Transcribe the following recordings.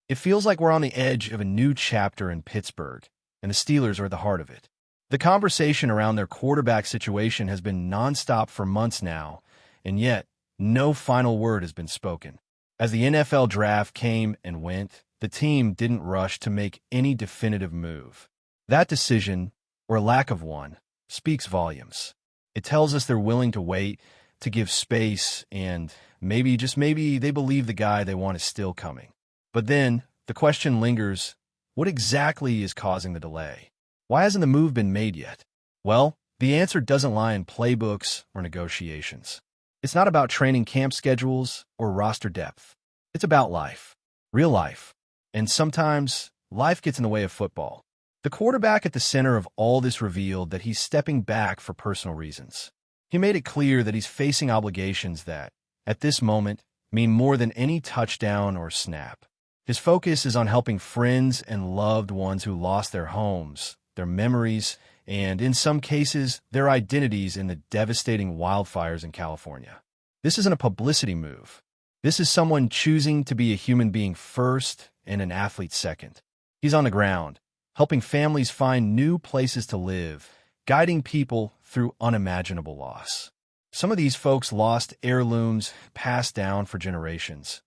It feels like we're on the edge of a new chapter in Pittsburgh, and the Steelers are at the heart of it. The conversation around their quarterback situation has been nonstop for months now, and yet no final word has been spoken. As the NFL draft came and went, the team didn't rush to make any definitive move. That decision, or lack of one, speaks volumes. It tells us they're willing to wait, to give space, and maybe, just maybe, they believe the guy they want is still coming. But then, the question lingers, what exactly is causing the delay? Why hasn't the move been made yet? Well, the answer doesn't lie in playbooks or negotiations. It's not about training camp schedules or roster depth. It's about life, real life. And sometimes, life gets in the way of football. The quarterback at the center of all this revealed that he's stepping back for personal reasons. He made it clear that he's facing obligations that, at this moment, mean more than any touchdown or snap. His focus is on helping friends and loved ones who lost their homes, their memories, and, in some cases, their identities in the devastating wildfires in California. This isn't a publicity move. This is someone choosing to be a human being first and an athlete second. He's on the ground, helping families find new places to live, guiding people through unimaginable loss. Some of these folks lost heirlooms passed down for generations,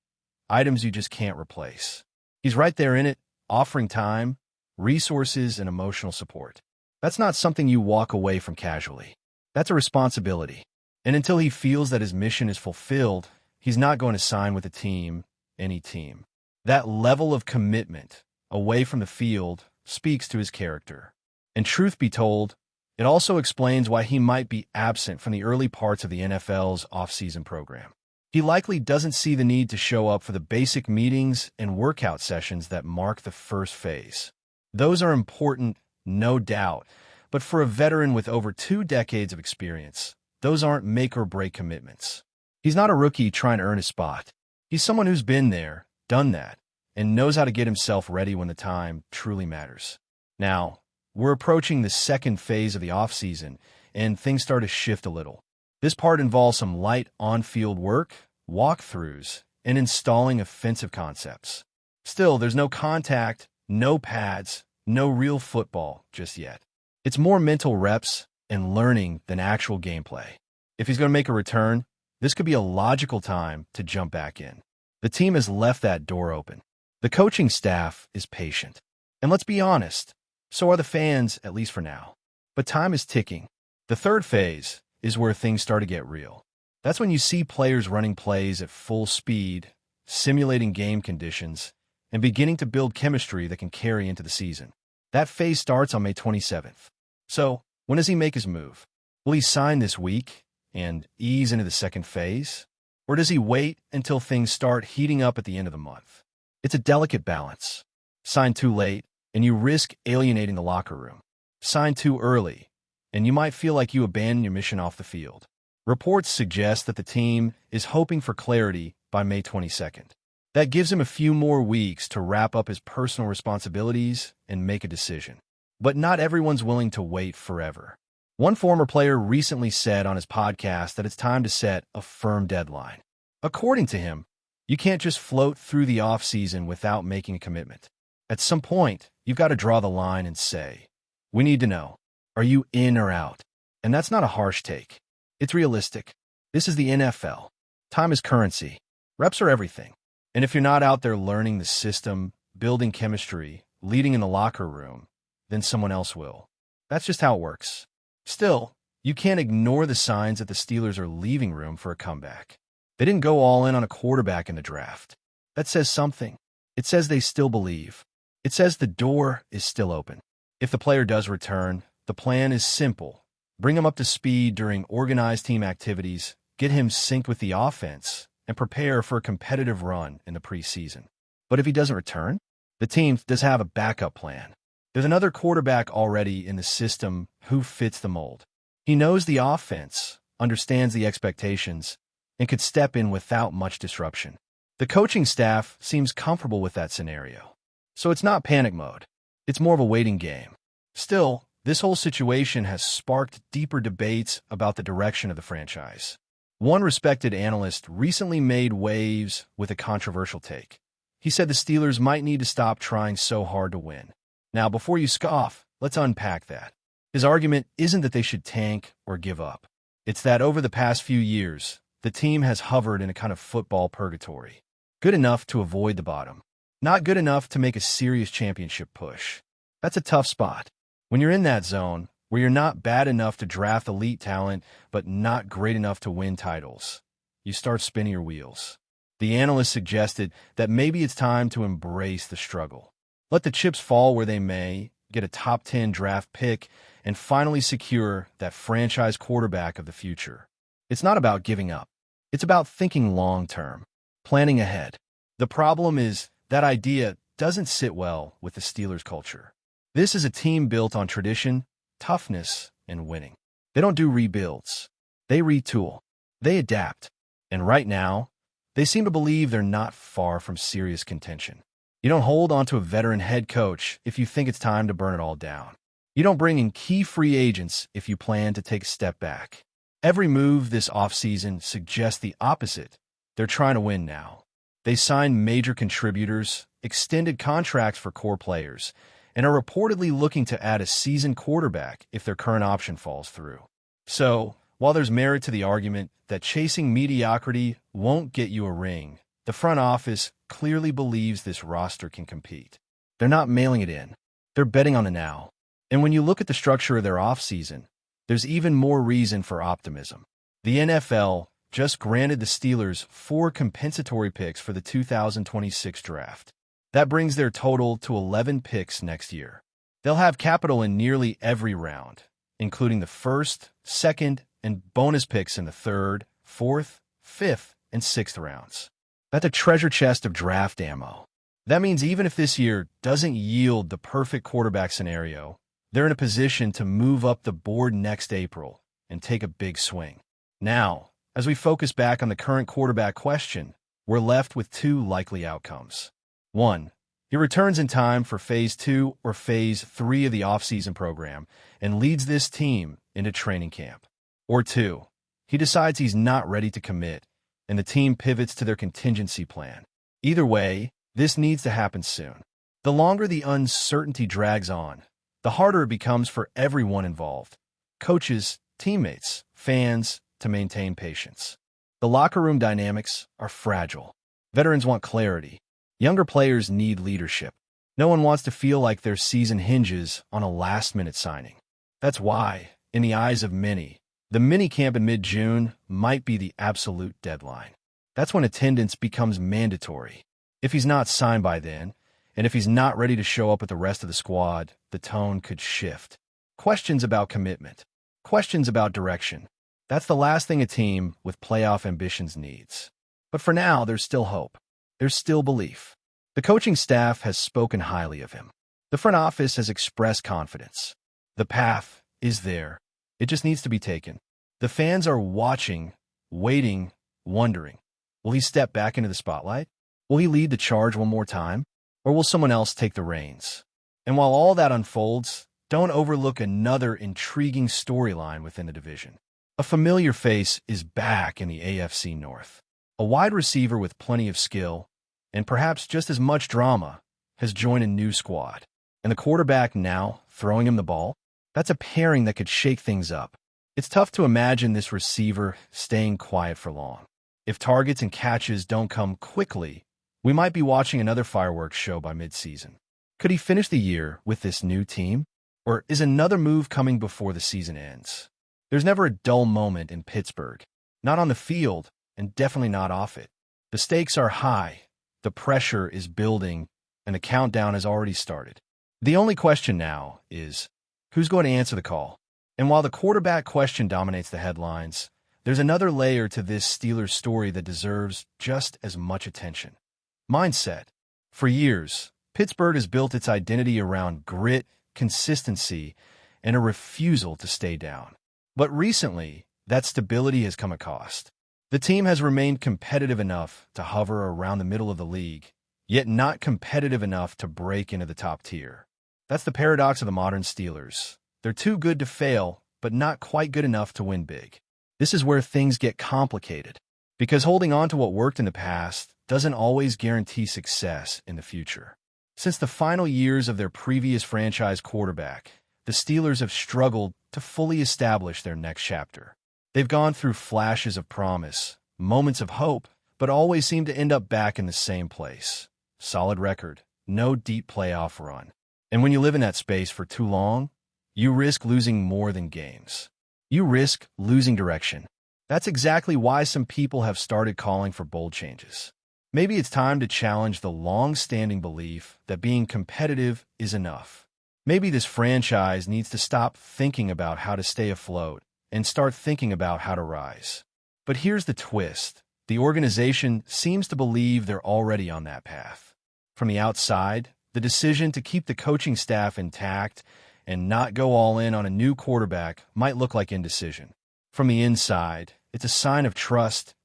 items you just can't replace. He's right there in it, offering time, resources, and emotional support. That's not something you walk away from casually. That's a responsibility. And until he feels that his mission is fulfilled, he's not going to sign with a team, any team. That level of commitment, away from the field, speaks to his character. And truth be told, it also explains why he might be absent from the early parts of the NFL's offseason program. He likely doesn't see the need to show up for the basic meetings and workout sessions that mark the first phase. Those are important, no doubt, but for a veteran with over 2 decades of experience, those aren't make-or-break commitments. He's not a rookie trying to earn a spot. He's someone who's been there, done that, and knows how to get himself ready when the time truly matters. Now, we're approaching the second phase of the offseason, and things start to shift a little. This part involves some light on-field work, walkthroughs, and installing offensive concepts. Still, there's no contact, no pads, no real football just yet. It's more mental reps and learning than actual gameplay. If he's going to make a return, this could be a logical time to jump back in. The team has left that door open. The coaching staff is patient. And let's be honest, so are the fans, at least for now. But time is ticking. The third phase is where things start to get real. That's when you see players running plays at full speed, simulating game conditions, and beginning to build chemistry that can carry into the season. That phase starts on May 27th. So, when does he make his move? Will he sign this week and ease into the second phase? Or does he wait until things start heating up at the end of the month? It's a delicate balance. Sign too late, and you risk alienating the locker room. Sign too early, and you might feel like you abandon your mission off the field. Reports suggest that the team is hoping for clarity by May 22nd. That gives him a few more weeks to wrap up his personal responsibilities and make a decision. But not everyone's willing to wait forever. One former player recently said on his podcast that it's time to set a firm deadline. According to him, you can't just float through the offseason without making a commitment. At some point, you've got to draw the line and say, we need to know, are you in or out? And that's not a harsh take. It's realistic. This is the NFL. Time is currency. Reps are everything. And if you're not out there learning the system, building chemistry, leading in the locker room, then someone else will. That's just how it works. Still, you can't ignore the signs that the Steelers are leaving room for a comeback. They didn't go all in on a quarterback in the draft. That says something. It says they still believe. It says the door is still open. If the player does return, the plan is simple. Bring him up to speed during organized team activities, get him synced with the offense, and prepare for a competitive run in the preseason. But if he doesn't return, the team does have a backup plan. There's another quarterback already in the system who fits the mold. He knows the offense, understands the expectations, and could step in without much disruption. The coaching staff seems comfortable with that scenario. So it's not panic mode. It's more of a waiting game. Still, this whole situation has sparked deeper debates about the direction of the franchise. One respected analyst recently made waves with a controversial take. He said the Steelers might need to stop trying so hard to win. Now, before you scoff, let's unpack that. His argument isn't that they should tank or give up. It's that over the past few years, the team has hovered in a kind of football purgatory. Good enough to avoid the bottom. Not good enough to make a serious championship push. That's a tough spot. When you're in that zone, where you're not bad enough to draft elite talent, but not great enough to win titles, you start spinning your wheels. The analyst suggested that maybe it's time to embrace the struggle. Let the chips fall where they may, get a top 10 draft pick, and finally secure that franchise quarterback of the future. It's not about giving up. It's about thinking long-term, planning ahead. The problem is that idea doesn't sit well with the Steelers culture. This is a team built on tradition, toughness, and winning. They don't do rebuilds. They retool. They adapt. And right now, they seem to believe they're not far from serious contention. You don't hold onto a veteran head coach if you think it's time to burn it all down. You don't bring in key free agents if you plan to take a step back. Every move this offseason suggests the opposite. They're trying to win now. They signed major contributors, extended contracts for core players, and are reportedly looking to add a seasoned quarterback if their current option falls through. So, while there's merit to the argument that chasing mediocrity won't get you a ring, the front office clearly believes this roster can compete. They're not mailing it in. They're betting on the now. And when you look at the structure of their offseason, there's even more reason for optimism. The NFL just granted the Steelers 4 compensatory picks for the 2026 draft. That brings their total to 11 picks next year. They'll have capital in nearly every round, including the first, second, and bonus picks in the third, fourth, fifth, and sixth rounds. That's a treasure chest of draft ammo. That means even if this year doesn't yield the perfect quarterback scenario, they're in a position to move up the board next April and take a big swing. Now, as we focus back on the current quarterback question, we're left with 2 likely outcomes. 1. He returns in time for Phase 2 or Phase 3 of the offseason program and leads this team into training camp. Or 2. He decides he's not ready to commit, and the team pivots to their contingency plan. Either way, this needs to happen soon. The longer the uncertainty drags on, the harder it becomes for everyone involved, coaches, teammates, fans, to maintain patience. The locker room dynamics are fragile. Veterans want clarity. Younger players need leadership. No one wants to feel like their season hinges on a last-minute signing. That's why, in the eyes of many, the minicamp in mid-June might be the absolute deadline. That's when attendance becomes mandatory. If he's not signed by then, and if he's not ready to show up with the rest of the squad, the tone could shift. Questions about commitment. Questions about direction. That's the last thing a team with playoff ambitions needs. But for now, there's still hope. There's still belief. The coaching staff has spoken highly of him. The front office has expressed confidence. The path is there. It just needs to be taken. The fans are watching, waiting, wondering. Will he step back into the spotlight? Will he lead the charge one more time? Or will someone else take the reins? And while all that unfolds, don't overlook another intriguing storyline within the division. A familiar face is back in the AFC North. A wide receiver with plenty of skill, and perhaps just as much drama, has joined a new squad. And the quarterback now throwing him the ball? That's a pairing that could shake things up. It's tough to imagine this receiver staying quiet for long. If targets and catches don't come quickly, we might be watching another fireworks show by midseason. Could he finish the year with this new team? Or is another move coming before the season ends? There's never a dull moment in Pittsburgh. Not on the field, and definitely not off it. The stakes are high, the pressure is building, and the countdown has already started. The only question now is, who's going to answer the call? And while the quarterback question dominates the headlines, there's another layer to this Steelers story that deserves just as much attention. Mindset. For years, Pittsburgh has built its identity around grit, consistency, and a refusal to stay down. But recently, that stability has come at cost. The team has remained competitive enough to hover around the middle of the league, yet not competitive enough to break into the top tier. That's the paradox of the modern Steelers. They're too good to fail, but not quite good enough to win big. This is where things get complicated, because holding on to what worked in the past doesn't always guarantee success in the future. Since the final years of their previous franchise quarterback, the Steelers have struggled to fully establish their next chapter. They've gone through flashes of promise, moments of hope, but always seem to end up back in the same place. Solid record, no deep playoff run. And when you live in that space for too long, you risk losing more than games. You risk losing direction. That's exactly why some people have started calling for bold changes. Maybe it's time to challenge the long-standing belief that being competitive is enough. Maybe this franchise needs to stop thinking about how to stay afloat and start thinking about how to rise. But here's the twist. The organization seems to believe they're already on that path. From the outside, the decision to keep the coaching staff intact and not go all in on a new quarterback might look like indecision. From the inside, it's a sign of trust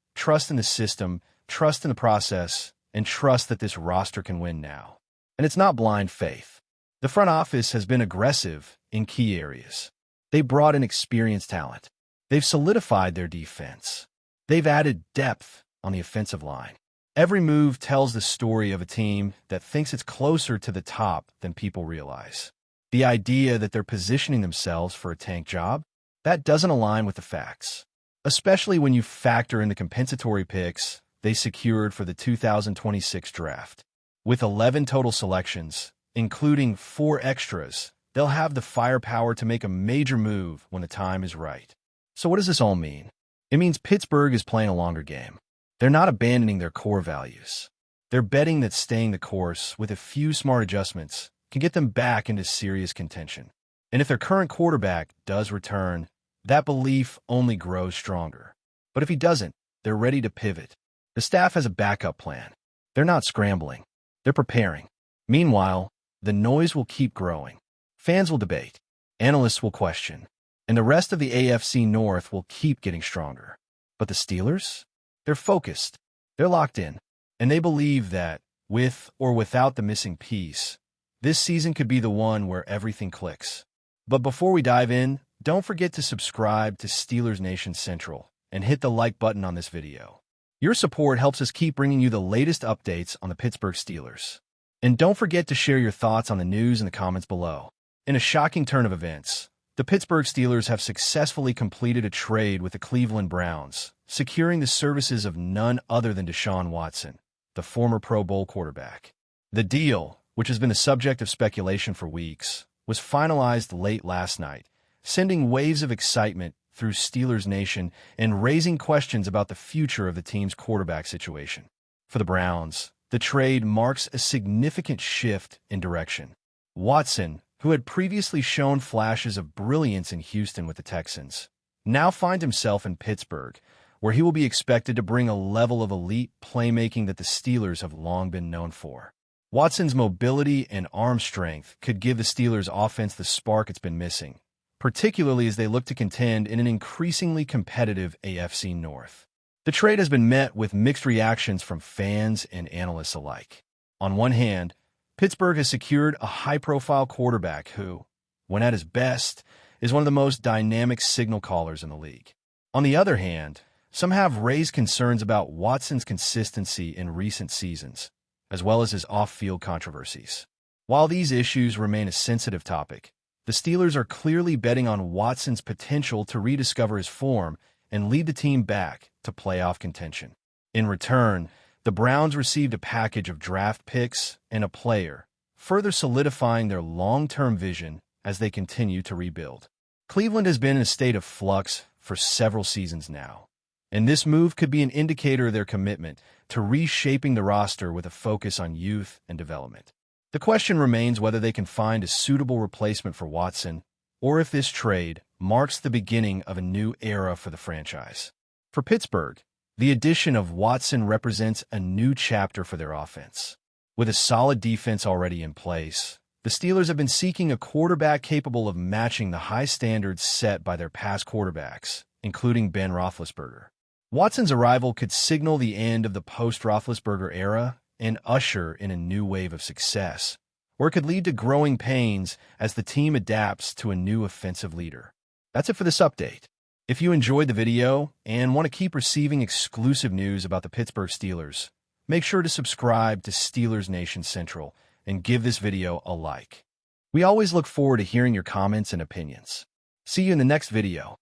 in the system, trust in the process, and trust that this roster can win now. And it's not blind faith. The front office has been aggressive in key areas. They brought in experienced talent. They've solidified their defense. They've added depth on the offensive line. Every move tells the story of a team that thinks it's closer to the top than people realize. The idea that they're positioning themselves for a tank job, that doesn't align with the facts, especially when you factor in the compensatory picks they secured for the 2026 draft. With 11 total selections, including 4 extras, they'll have the firepower to make a major move when the time is right. So what does this all mean? It means Pittsburgh is playing a longer game. They're not abandoning their core values. They're betting that staying the course with a few smart adjustments can get them back into serious contention. And if their current quarterback does return, that belief only grows stronger. But if he doesn't, they're ready to pivot. The staff has a backup plan. They're not scrambling. They're preparing. Meanwhile, the noise will keep growing. Fans will debate. Analysts will question. And the rest of the AFC North will keep getting stronger. But the Steelers? They're focused. They're locked in. And they believe that, with or without the missing piece, this season could be the one where everything clicks. But before we dive in, don't forget to subscribe to Steelers Nation Central and hit the like button on this video. Your support helps us keep bringing you the latest updates on the Pittsburgh Steelers. And don't forget to share your thoughts on the news in the comments below. In a shocking turn of events, the Pittsburgh Steelers have successfully completed a trade with the Cleveland Browns, securing the services of none other than Deshaun Watson, the former Pro Bowl quarterback. The deal, which has been the subject of speculation for weeks, was finalized late last night, sending waves of excitement through Steelers Nation and raising questions about the future of the team's quarterback situation. For the Browns, the trade marks a significant shift in direction. Watson, who had previously shown flashes of brilliance in Houston with the Texans, now finds himself in Pittsburgh, where he will be expected to bring a level of elite playmaking that the Steelers have long been known for. Watson's mobility and arm strength could give the Steelers' offense the spark it's been missing, particularly as they look to contend in an increasingly competitive AFC North. The trade has been met with mixed reactions from fans and analysts alike. On one hand, Pittsburgh has secured a high-profile quarterback who, when at his best, is one of the most dynamic signal callers in the league. On the other hand, some have raised concerns about Watson's consistency in recent seasons, as well as his off-field controversies. While these issues remain a sensitive topic, the Steelers are clearly betting on Watson's potential to rediscover his form and lead the team back to playoff contention. In return, the Browns received a package of draft picks and a player, further solidifying their long-term vision as they continue to rebuild. Cleveland has been in a state of flux for several seasons now, and this move could be an indicator of their commitment to reshaping the roster with a focus on youth and development. The question remains whether they can find a suitable replacement for Watson, or if this trade marks the beginning of a new era for the franchise. For Pittsburgh, the addition of Watson represents a new chapter for their offense. With a solid defense already in place, the Steelers have been seeking a quarterback capable of matching the high standards set by their past quarterbacks, including Ben Roethlisberger. Watson's arrival could signal the end of the post-Roethlisberger era and usher in a new wave of success, or it could lead to growing pains as the team adapts to a new offensive leader. That's it for this update. If you enjoyed the video and want to keep receiving exclusive news about the Pittsburgh Steelers, Make sure to subscribe to Steelers Nation Central and give this video a like. We always look forward to hearing your comments and opinions. See you in the next video.